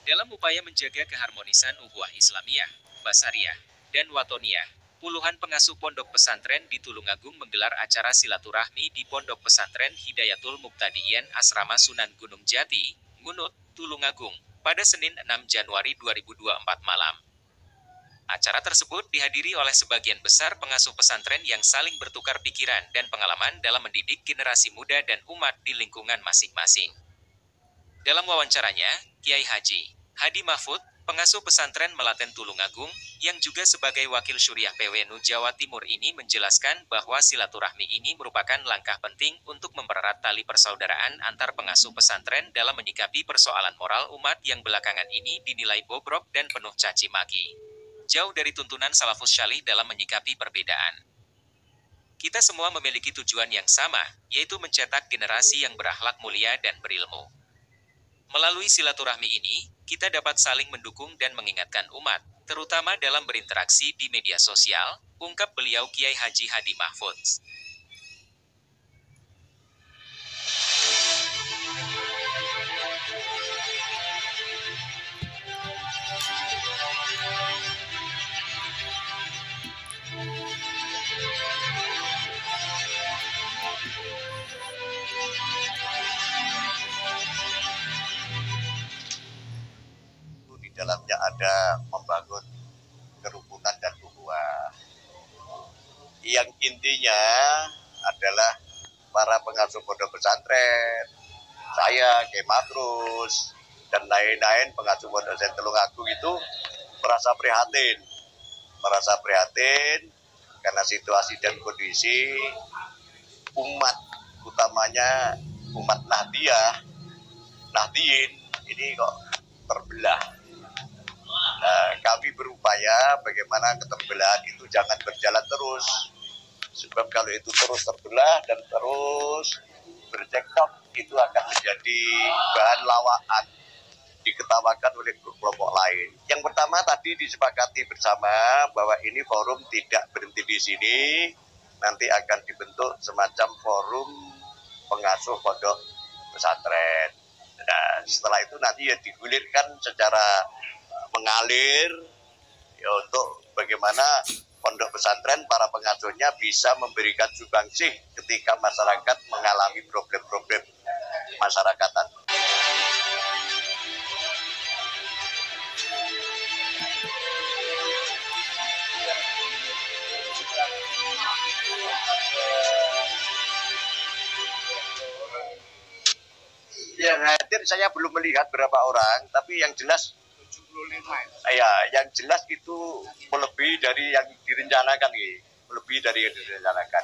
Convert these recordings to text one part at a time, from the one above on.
Dalam upaya menjaga keharmonisan ukhuwah Islamiyah, Basariyah, dan Watoniyah, puluhan pengasuh pondok pesantren di Tulungagung menggelar acara silaturahmi di Pondok Pesantren Hidayatul Muqtadiyin Asrama Sunan Gunung Jati, Ngunut, Tulungagung, pada Senin 6 Januari 2024 malam. Acara tersebut dihadiri oleh sebagian besar pengasuh pesantren yang saling bertukar pikiran dan pengalaman dalam mendidik generasi muda dan umat di lingkungan masing-masing. Dalam wawancaranya, Kiai Haji Hadi Mahfud, pengasuh pesantren Melaten Tulungagung, yang juga sebagai wakil syuriah PWNU Jawa Timur ini menjelaskan bahwa silaturahmi ini merupakan langkah penting untuk mempererat tali persaudaraan antar pengasuh pesantren dalam menyikapi persoalan moral umat yang belakangan ini dinilai bobrok dan penuh caci maki. Jauh dari tuntunan salafus syalih dalam menyikapi perbedaan. Kita semua memiliki tujuan yang sama, yaitu mencetak generasi yang berakhlak mulia dan berilmu. Melalui silaturahmi ini, kita dapat saling mendukung dan mengingatkan umat, terutama dalam berinteraksi di media sosial, ungkap beliau Kiai Haji Hadi Mahfud. Di dalamnya ada membangun kerukunan dan ukhuwah. Yang intinya adalah para pengasuh pondok pesantren, saya, Kiai Makrus, dan lain-lain pengasuh pondok pesantren Tulungagung itu merasa prihatin karena situasi dan kondisi umat, utamanya umat Nahdiyin ini kok terbelah. Nah, kami berupaya bagaimana keterbelahan itu jangan berjalan terus. Sebab kalau itu terus terbelah dan terus bercekcok, itu akan menjadi bahan lawaan, diketawakan oleh kelompok lain. Yang pertama tadi disepakati bersama bahwa ini forum tidak berhenti di sini, nanti akan dibentuk semacam forum pengasuh pondok pesantren. Nah, setelah itu nanti ya digulirkan secara mengalir ya, untuk bagaimana pondok pesantren para pengasuhnya bisa memberikan sumbangsih ketika masyarakat mengalami problem-problem masyarakatan. Yang hadir saya belum melihat berapa orang, tapi yang jelas 75. Ya, yang jelas itu melebihi dari yang direncanakan, melebihi dari yang direncanakan.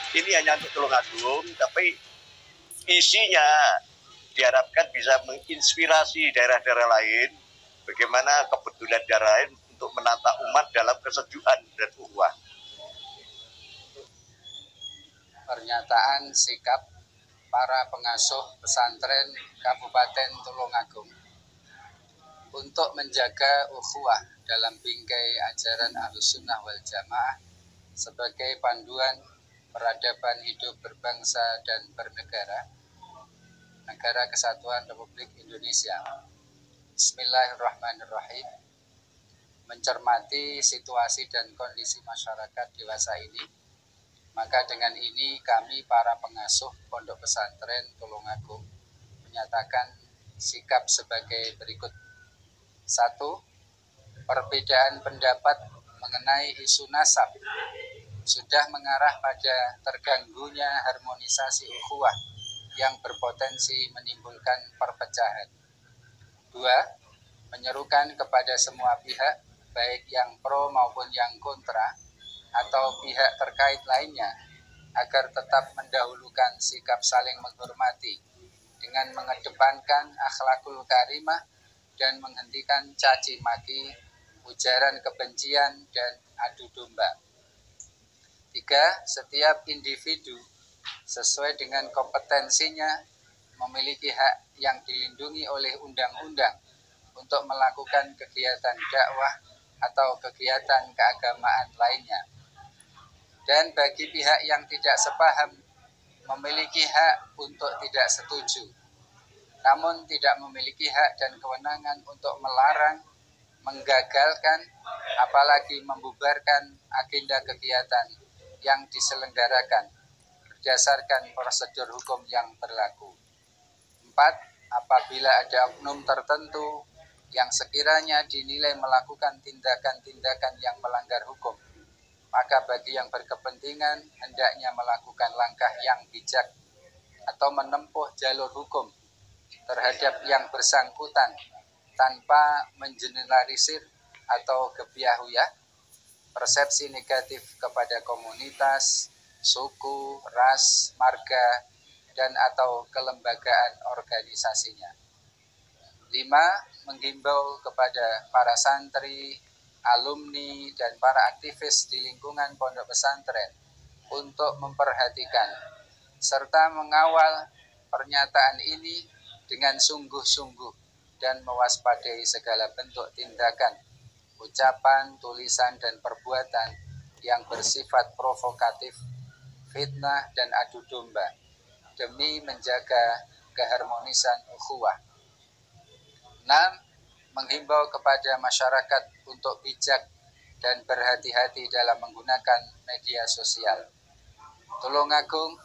Ini hanya untuk Tulungagung, tapi isinya diharapkan bisa menginspirasi daerah-daerah lain, bagaimana kepedulian daerah lain untuk menata umat dalam kesejukan dan ukhuwah. Pernyataan sikap para pengasuh pesantren Kabupaten Tulungagung untuk menjaga ukhuwah dalam bingkai ajaran Ahlussunnah wal Jamaah sebagai panduan peradaban hidup berbangsa dan bernegara, Negara Kesatuan Republik Indonesia. Bismillahirrahmanirrahim. Mencermati situasi dan kondisi masyarakat dewasa ini, maka dengan ini kami para pengasuh Pondok Pesantren Tulungagung menyatakan sikap sebagai berikut. 1. Perbedaan pendapat mengenai isu nasab sudah mengarah pada terganggunya harmonisasi ukhuwah yang berpotensi menimbulkan perpecahan. 2. Menyerukan kepada semua pihak, baik yang pro maupun yang kontra, atau pihak terkait lainnya, agar tetap mendahulukan sikap saling menghormati dengan mengedepankan akhlakul karimah dan menghentikan caci maki, ujaran kebencian, dan adu domba. 3. Setiap individu sesuai dengan kompetensinya memiliki hak yang dilindungi oleh undang-undang untuk melakukan kegiatan dakwah atau kegiatan keagamaan lainnya. Dan bagi pihak yang tidak sepaham memiliki hak untuk tidak setuju, namun tidak memiliki hak dan kewenangan untuk melarang, menggagalkan, apalagi membubarkan agenda kegiatan yang diselenggarakan berdasarkan prosedur hukum yang berlaku. 4. Apabila ada oknum tertentu yang sekiranya dinilai melakukan tindakan-tindakan yang melanggar hukum, maka bagi yang berkepentingan hendaknya melakukan langkah yang bijak atau menempuh jalur hukum terhadap yang bersangkutan tanpa mengeneralisir atau gebiahuyah persepsi negatif kepada komunitas, suku, ras, marga, dan atau kelembagaan organisasinya. 5. Menghimbau kepada para santri, alumni, dan para aktivis di lingkungan pondok pesantren untuk memperhatikan serta mengawal pernyataan ini dengan sungguh-sungguh dan mewaspadai segala bentuk tindakan, ucapan, tulisan, dan perbuatan yang bersifat provokatif, fitnah, dan adu domba demi menjaga keharmonisan ukhuwah. 6. Menghimbau kepada masyarakat untuk bijak dan berhati-hati dalam menggunakan media sosial. Tulungagung,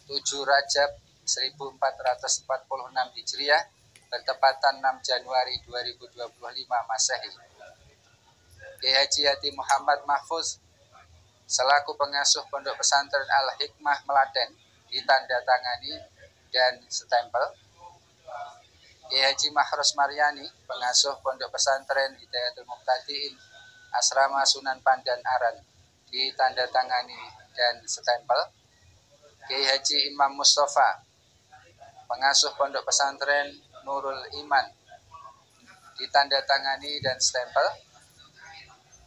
7 Rajab 1446 Hijriah, bertepatan 6 Januari 2025 Masehi. Kiai Haji Hadi Muhammad Mahfuz selaku pengasuh Pondok Pesantren Al-Hikmah Melaten ditandatangani dan stempel. Kiai Haji Mahros Maryani, pengasuh Pondok Pesantren Hidayatul Muqtadiin Asrama Sunan Pandan Aran, ditandatangani dan stempel. Kiai Haji Imam Mustafa, pengasuh Pondok Pesantren Nurul Iman, ditandatangani dan stempel.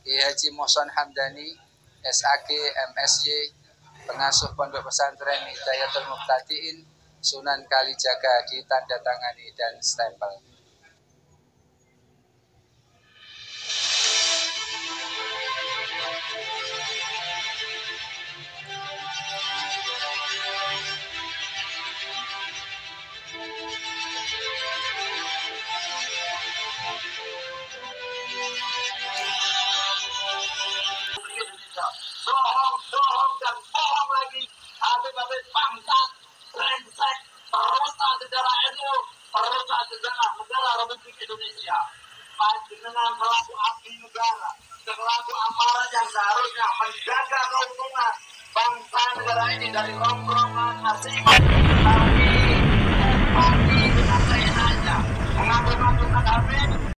Kiai Haji Mohson Hamdani, SAG MSY, pengasuh Pondok Pesantren Hidayatul Muqtadiin Sunan Kalijaga, ditandatangani dan stempel. Bohong dan bohong lagi. Habis-habis bangsat, brengsek, perusak sejarah NU, perusak sejarah negara Republik Indonesia. Panjenengan pelaku abdi negara, pelaku amarat yang seharusnya menjaga keuntungan bangsa negara ini dari rongkrongan asing.